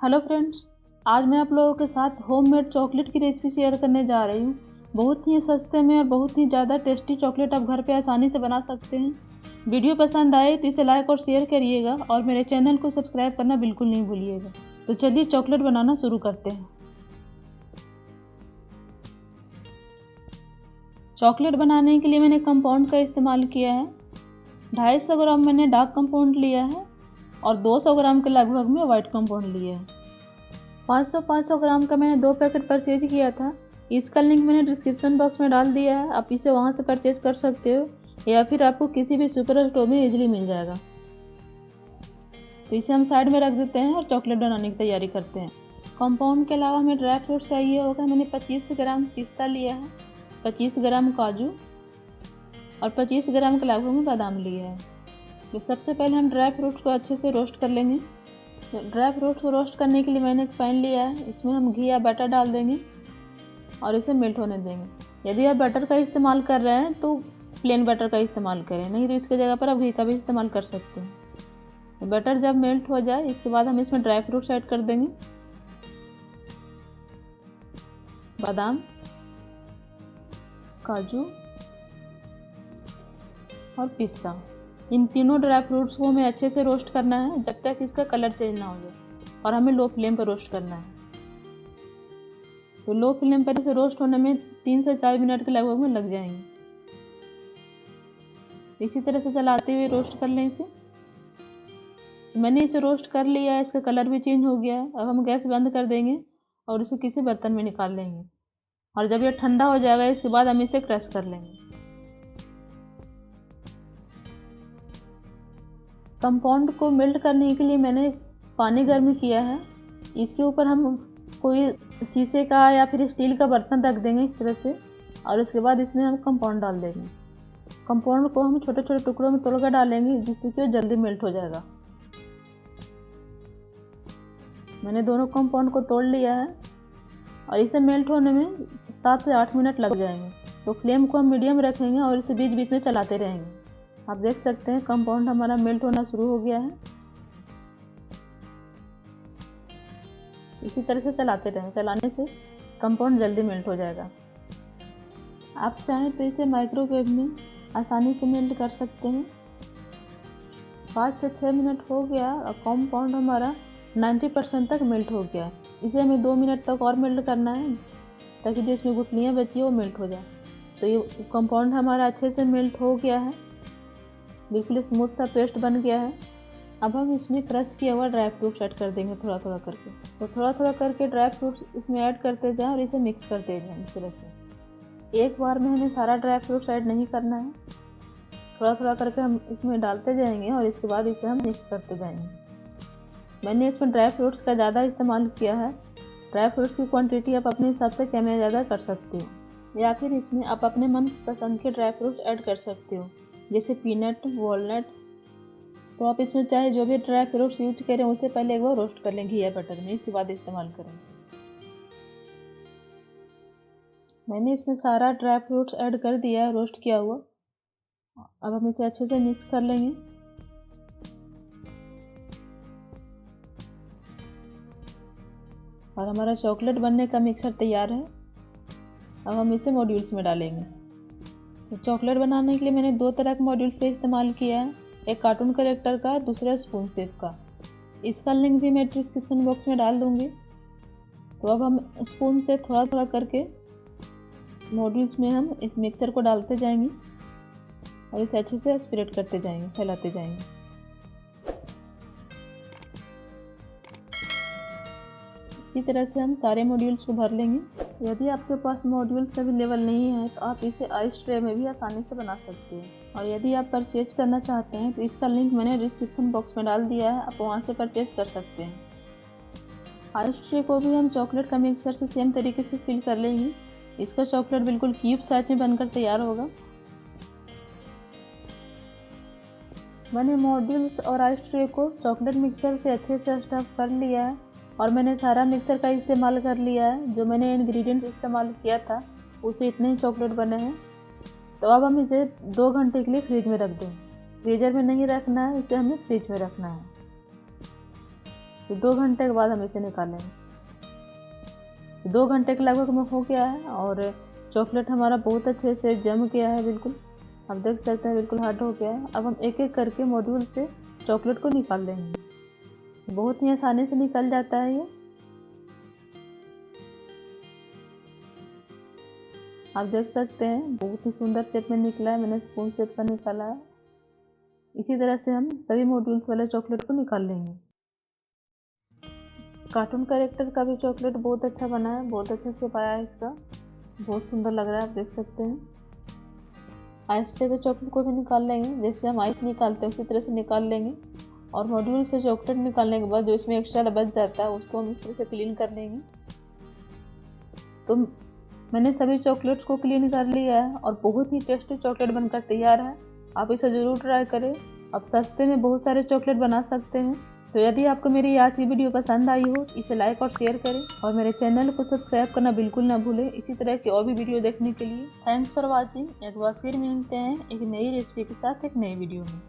Hello friends, आज मैं आप लोगों के साथ होममेड चॉकलेट की रेसिपी शेयर करने जा रही हूँ। बहुत ही सस्ते में और बहुत ही ज़्यादा टेस्टी चॉकलेट आप घर पे आसानी से बना सकते हैं। वीडियो पसंद आए तो इसे लाइक और शेयर करिएगा और मेरे चैनल को सब्सक्राइब करना बिल्कुल नहीं भूलिएगा। तो चलिए चॉकलेट बनाना शुरू करते हैं। चॉकलेट बनाने के लिए मैंने कंपाउंड का इस्तेमाल किया है। 250 ग्राम मैंने डार्क कंपाउंड लिया है और 200 ग्राम के लगभग में वाइट कंपाउंड लिया है। 500 ग्राम का मैंने 2 पैकेट परचेज किया था। इसका लिंक मैंने डिस्क्रिप्शन बॉक्स में डाल दिया है, आप इसे वहां से परचेज कर सकते हो या फिर आपको किसी भी सुपर स्टोर में इजीली मिल जाएगा। तो इसे हम साइड में रख देते हैं और चॉकलेट बनाने की तैयारी करते हैं। कंपाउंड के अलावा हमें ड्राई फ्रूट चाहिए होगा। मैंने 25 ग्राम पिस्ता लिया है, 25 ग्राम काजू और 25 ग्राम के लगभग में बादाम लिया है। तो सबसे पहले हम ड्राई फ्रूट को अच्छे से रोस्ट कर लेंगे। तो ड्राई फ्रूट को रोस्ट करने के लिए मैंने एक पैन लिया है, इसमें हम घी या बटर डाल देंगे और इसे मेल्ट होने देंगे। यदि आप बटर का इस्तेमाल कर रहे हैं तो प्लेन बटर का इस्तेमाल करें, नहीं तो इसकी जगह पर आप घी का भी इस्तेमाल कर सकते हैं। तो बटर जब मेल्ट हो जाए इसके बाद हम इसमें ड्राई फ्रूट्स ऐड कर देंगे। बादाम, काजू और पिस्ता, इन तीनों ड्राई फ्रूट्स को हमें अच्छे से रोस्ट करना है जब तक इसका कलर चेंज ना हो जाए और हमें लो फ्लेम पर रोस्ट करना है। तो लो फ्लेम पर इसे रोस्ट होने में 3 से 4 मिनट के लगभग में लग जाएंगे। इसी तरह से चलाते हुए रोस्ट कर लें इसे। मैंने इसे रोस्ट कर लिया है, इसका कलर भी चेंज हो गया है। अब हम गैस बंद कर देंगे और इसे किसी बर्तन में निकाल लेंगे और जब यह ठंडा हो जाएगा इसके बाद हम इसे क्रश कर लेंगे। कंपाउंड को मेल्ट करने के लिए मैंने पानी गर्म किया है। इसके ऊपर हम कोई शीशे का या फिर स्टील का बर्तन रख देंगे इस तरह से और इसके बाद इसमें हम कंपाउंड डाल देंगे। कंपाउंड को हम छोटे छोटे टुकड़ों में तोड़कर डालेंगे जिससे कि वो जल्दी मेल्ट हो जाएगा। मैंने दोनों कंपाउंड को तोड़ लिया है और इसे मेल्ट होने में 7 से 8 मिनट लग जाएंगे। तो फ्लेम को हम मीडियम रखेंगे और इसे बीच बीच में चलाते रहेंगे। आप देख सकते हैं कंपाउंड हमारा मेल्ट होना शुरू हो गया है। इसी तरह से चलाते रहें, चलाने से कंपाउंड जल्दी मेल्ट हो जाएगा। आप चाहें तो इसे माइक्रोवेव में आसानी से मेल्ट कर सकते हैं। 5 से 6 मिनट हो गया और कंपाउंड हमारा 90% तक मेल्ट हो गया है। इसे हमें 2 मिनट तक और मेल्ट करना है ताकि जो इसमें गुठलियाँ बची है वो मेल्ट हो जाए। तो ये कंपाउंड हमारा अच्छे से मेल्ट हो गया है, बिल्कुल स्मूथ सा पेस्ट बन गया है। अब हम इसमें क्रश किया हुआ ड्राई फ्रूट्स ऐड कर देंगे थोड़ा थोड़ा करके। तो थोड़ा थोड़ा करके ड्राई फ्रूट्स इसमें ऐड करते जाएं और इसे मिक्स करते जाएं इस तरह से। एक बार में हमें सारा ड्राई फ्रूट्स ऐड नहीं करना है, थोड़ा थोड़ा करके हम इसमें डालते जाएंगे और इसके बाद इसे हम मिक्स करते जाएंगे। मैंने इसमें ड्राई फ्रूट्स का ज़्यादा इस्तेमाल किया है। ड्राई फ्रूट्स की क्वान्टिटी आप अपने हिसाब से कम या ज़्यादा कर सकते हो या फिर इसमें आप अपने मन पसंद के ड्राई फ्रूट्स ऐड कर सकते हो, जैसे पीनट, वॉलनट। तो आप इसमें चाहे जो भी ड्राई फ्रूट्स यूज करें उसे पहले एक बार रोस्ट कर लें घी या बटर में, इसके बाद इस्तेमाल करें। मैंने इसमें सारा ड्राई फ्रूट्स ऐड कर दिया है रोस्ट किया हुआ। अब हम इसे अच्छे से मिक्स कर लेंगे। और हमारा चॉकलेट बनने का मिक्सर तैयार है। अब हम इसे मॉड्यूल्स में डालेंगे। तो चॉकलेट बनाने के लिए मैंने 2 तरह के मॉड्यूल्स का इस्तेमाल किया है, एक कार्टून कैरेक्टर का, दूसरा स्पून शेप का। इसका लिंक भी मैं डिस्क्रिप्शन बॉक्स में डाल दूंगी। तो अब हम स्पून से थोड़ा थोड़ा करके मॉड्यूल्स में हम इस मिक्सर को डालते जाएंगे और इसे अच्छे से स्प्रेड करते जाएंगे, फैलाते जाएंगे। इसी तरह से हम सारे मॉड्यूल्स को भर लेंगे। यदि आपके पास मॉड्यूल्स अवेलेबल नहीं है तो आप इसे आइस ट्रे में भी आसानी से बना सकते हैं। और यदि आप परचेज करना चाहते हैं तो इसका लिंक मैंने डिस्क्रिप्शन बॉक्स में डाल दिया है, आप वहां से परचेज कर सकते हैं। आइस ट्रे को भी हम चॉकलेट का मिक्सर से सेम तरीके से फिल कर लेंगे। इसका चॉकलेट बिल्कुल क्यूब साइज में बनकर तैयार होगा। मैंने मॉड्यूल्स और आइस ट्रे को चॉकलेट मिक्सर से अच्छे से स्टफ कर लिया है और मैंने सारा मिक्सर का इस्तेमाल कर लिया है। जो मैंने इंग्रेडिएंट इस्तेमाल किया था उसे इतने ही चॉकलेट बने हैं। तो अब हम इसे 2 घंटे के लिए फ्रिज में रख दें। फ्रीजर में नहीं रखना है, इसे हमें फ्रिज में रखना है। तो 2 घंटे के बाद हम इसे निकालेंगे। 2 घंटे के लगभग में हो गया है और चॉकलेट हमारा बहुत अच्छे से जम गया है, बिल्कुल आप देख सकते हैं बिल्कुल हार्ड हो गया है। अब हम एक एक करके मॉड्यूल से चॉकलेट को निकाल लेंगे। बहुत ही आसानी से निकल जाता है ये। आप देख सकते हैं बहुत ही सुंदर शेप में निकला है, मैंने स्पून शेप का निकाला है। इसी तरह से हम सभी मॉड्यूल्स वाले चॉकलेट को निकाल लेंगे। कार्टून कैरेक्टर का भी चॉकलेट बहुत अच्छा बना है, बहुत अच्छा शेप आया है इसका, बहुत सुंदर लग रहा है, आप देख सकते हैं। आइस ट्रे के चॉकलेट को भी निकाल लेंगे, जैसे हम आइस निकालते हैं उसी तरह से निकाल लेंगे। और मॉड्यूल से चॉकलेट निकालने के बाद जो इसमें एक्स्ट्रा बच जाता है उसको हम इस तरह से क्लीन कर लेंगे। तो मैंने सभी चॉकलेट्स को क्लीन कर लिया है और बहुत ही टेस्टी चॉकलेट बनकर तैयार है। आप इसे ज़रूर ट्राई करें। आप सस्ते में बहुत सारे चॉकलेट बना सकते हैं। तो यदि आपको मेरी आज की वीडियो पसंद आई हो इसे लाइक और शेयर करें और मेरे चैनल को सब्सक्राइब करना बिल्कुल ना भूलें। इसी तरह की और भी वीडियो देखने के लिए थैंक्स फॉर वॉचिंग। एक बार फिर मिलते हैं एक नई रेसिपी के साथ एक नई वीडियो में।